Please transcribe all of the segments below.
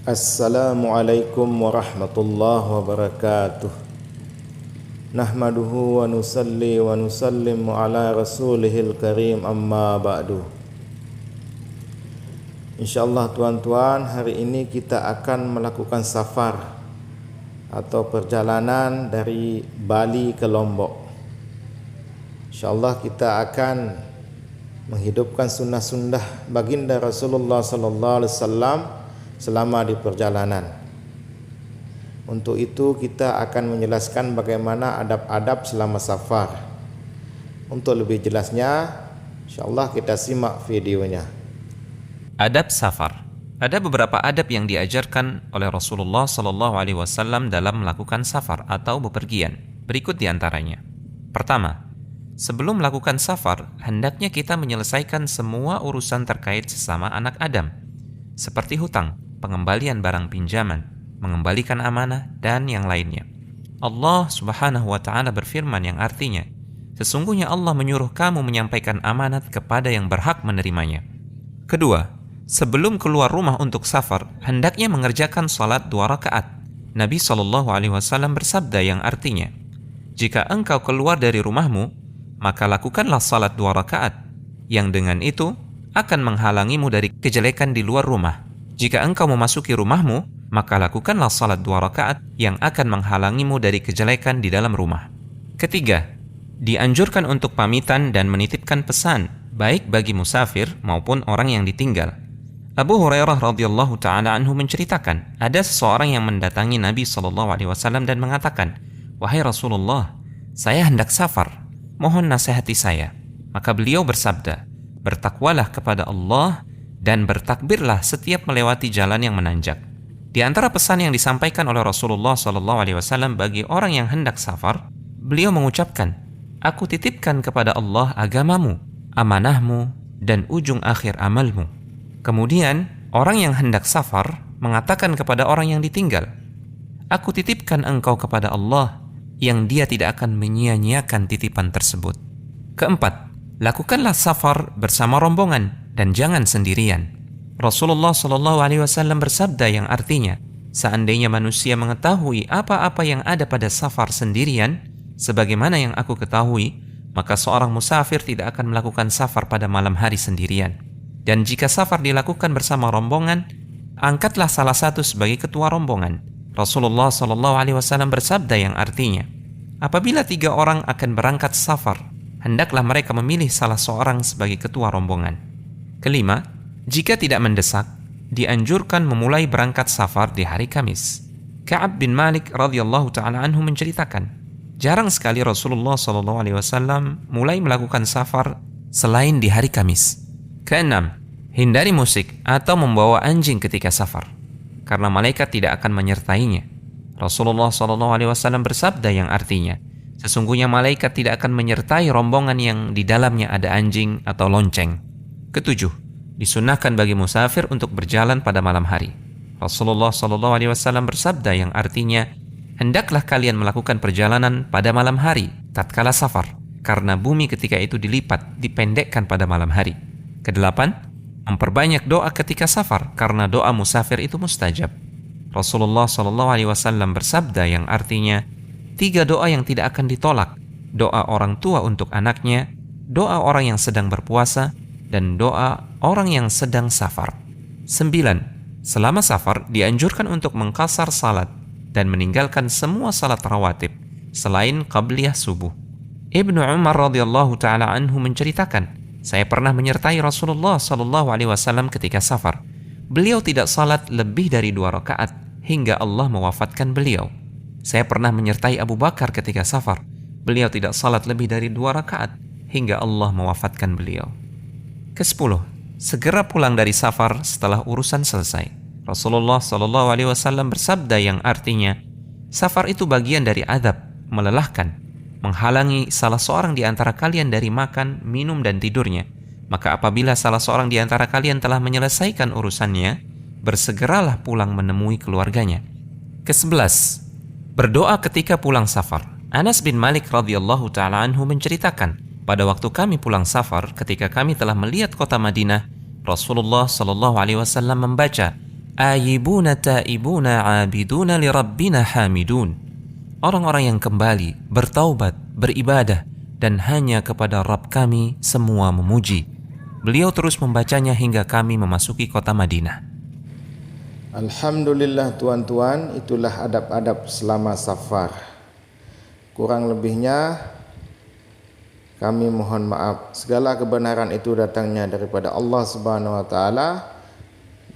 Assalamualaikum warahmatullahi wabarakatuh. Nahmaduhu wa nusalli wa nusallimu ala rasulihil karim, amma ba'du. InsyaAllah tuan-tuan, hari ini kita akan melakukan safar atau perjalanan dari Bali ke Lombok. InsyaAllah kita akan menghidupkan sunnah-sunnah baginda Rasulullah sallallahu alaihi wasallam selama di perjalanan. Untuk itu kita akan menjelaskan bagaimana adab-adab selama safar. Untuk lebih jelasnya, insyaallah kita simak videonya. Adab safar. Ada beberapa adab yang diajarkan oleh Rasulullah sallallahu alaihi wasallam dalam melakukan safar atau bepergian. Berikut diantaranya. Pertama, sebelum melakukan safar, hendaknya kita menyelesaikan semua urusan terkait sesama anak Adam, seperti hutang, pengembalian barang pinjaman, mengembalikan amanah, dan yang lainnya. Allah Subhanahu wa Ta'ala berfirman yang artinya, sesungguhnya Allah menyuruh kamu menyampaikan amanat kepada yang berhak menerimanya. Kedua, sebelum keluar rumah untuk safar, hendaknya mengerjakan salat 2 rakaat. Nabi SAW bersabda yang artinya, jika engkau keluar dari rumahmu, maka lakukanlah salat 2 rakaat, yang dengan itu akan menghalangimu dari kejelekan di luar rumah. Jika engkau memasuki rumahmu, maka lakukanlah salat 2 rakaat yang akan menghalangimu dari kejelekan di dalam rumah. Ketiga, dianjurkan untuk pamitan dan menitipkan pesan, baik bagi musafir maupun orang yang ditinggal. Abu Hurairah radhiyallahu ta'ala anhu menceritakan, ada seseorang yang mendatangi Nabi SAW dan mengatakan, wahai Rasulullah, saya hendak safar, mohon nasihati saya. Maka beliau bersabda, bertakwalah kepada Allah dan bertakbirlah setiap melewati jalan yang menanjak. Di antara pesan yang disampaikan oleh Rasulullah SAW bagi orang yang hendak safar, beliau mengucapkan, aku titipkan kepada Allah agamamu, amanahmu, dan ujung akhir amalmu. Kemudian, orang yang hendak safar mengatakan kepada orang yang ditinggal, aku titipkan engkau kepada Allah, yang dia tidak akan menyia-nyiakan titipan tersebut. Keempat, lakukanlah safar bersama rombongan dan jangan sendirian. Rasulullah SAW bersabda yang artinya, seandainya manusia mengetahui apa-apa yang ada pada safar sendirian, sebagaimana yang aku ketahui, maka seorang musafir tidak akan melakukan safar pada malam hari sendirian. Dan jika safar dilakukan bersama rombongan, angkatlah salah satu sebagai ketua rombongan. Rasulullah SAW bersabda yang artinya, apabila 3 orang akan berangkat safar, hendaklah mereka memilih salah seorang sebagai ketua rombongan. Kelima, jika tidak mendesak, dianjurkan memulai berangkat safar di hari Kamis. Ka'ab bin Malik radhiyallahu ta'ala anhu menceritakan, jarang sekali Rasulullah SAW mulai melakukan safar selain di hari Kamis. Keenam, hindari musik atau membawa anjing ketika safar, karena malaikat tidak akan menyertainya. Rasulullah SAW bersabda yang artinya, sesungguhnya malaikat tidak akan menyertai rombongan yang di dalamnya ada anjing atau lonceng. Ketujuh, disunahkan bagi musafir untuk berjalan pada malam hari. Rasulullah SAW bersabda yang artinya, hendaklah kalian melakukan perjalanan pada malam hari tatkala safar, karena bumi ketika itu dipendekkan pada malam hari. Kedelapan, memperbanyak doa ketika safar, karena doa musafir itu mustajab. Rasulullah SAW bersabda yang artinya, 3 doa yang tidak akan ditolak, doa orang tua untuk anaknya, doa orang yang sedang berpuasa, dan doa orang yang sedang safar. 9. Selama safar dianjurkan untuk mengqasar salat dan meninggalkan semua salat rawatib selain qabliyah subuh. Ibnu Umar radhiyallahu ta'ala anhu menceritakan, saya pernah menyertai Rasulullah SAW ketika safar. Beliau tidak salat lebih dari 2 rakaat hingga Allah mewafatkan beliau. Saya pernah menyertai Abu Bakar ketika safar. Beliau tidak salat lebih dari 2 rakaat hingga Allah mewafatkan beliau. Ke-10, segera pulang dari safar setelah urusan selesai. Rasulullah SAW bersabda yang artinya, safar itu bagian dari azab, melelahkan, menghalangi salah seorang di antara kalian dari makan, minum, dan tidurnya. Maka apabila salah seorang di antara kalian telah menyelesaikan urusannya, bersegeralah pulang menemui keluarganya. Ke-11, berdoa ketika pulang safar. Anas bin Malik radhiyallahu ta'ala anhu menceritakan, pada waktu kami pulang safar, ketika kami telah melihat kota Madinah, Rasulullah SAW membaca, ayibuna taibuna abiduna lirabbina hamidun. Orang-orang yang kembali, bertaubat, beribadah, dan hanya kepada Rabb kami semua memuji. Beliau terus membacanya hingga kami memasuki kota Madinah. Alhamdulillah tuan-tuan, itulah adab-adab selama safar. Kurang lebihnya kami mohon maaf. Segala kebenaran itu datangnya daripada Allah Subhanahu wa taala,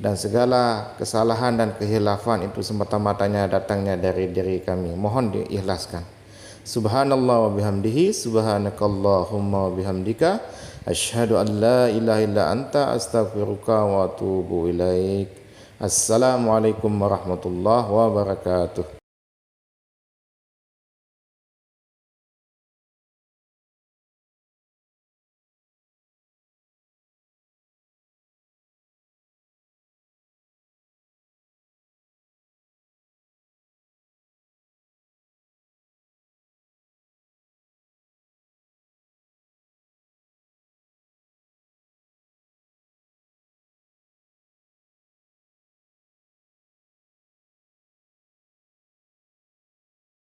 dan segala kesalahan dan kehilafan itu semata-matanya datangnya dari diri kami. Mohon diikhlaskan. Subhanallah wa bihamdihi, subhanakallahumma wa bihamdika, asyhadu an la ilaha illa anta, astaghfiruka wa atubu ilaik. Assalamualaikum warahmatullahi wabarakatuh.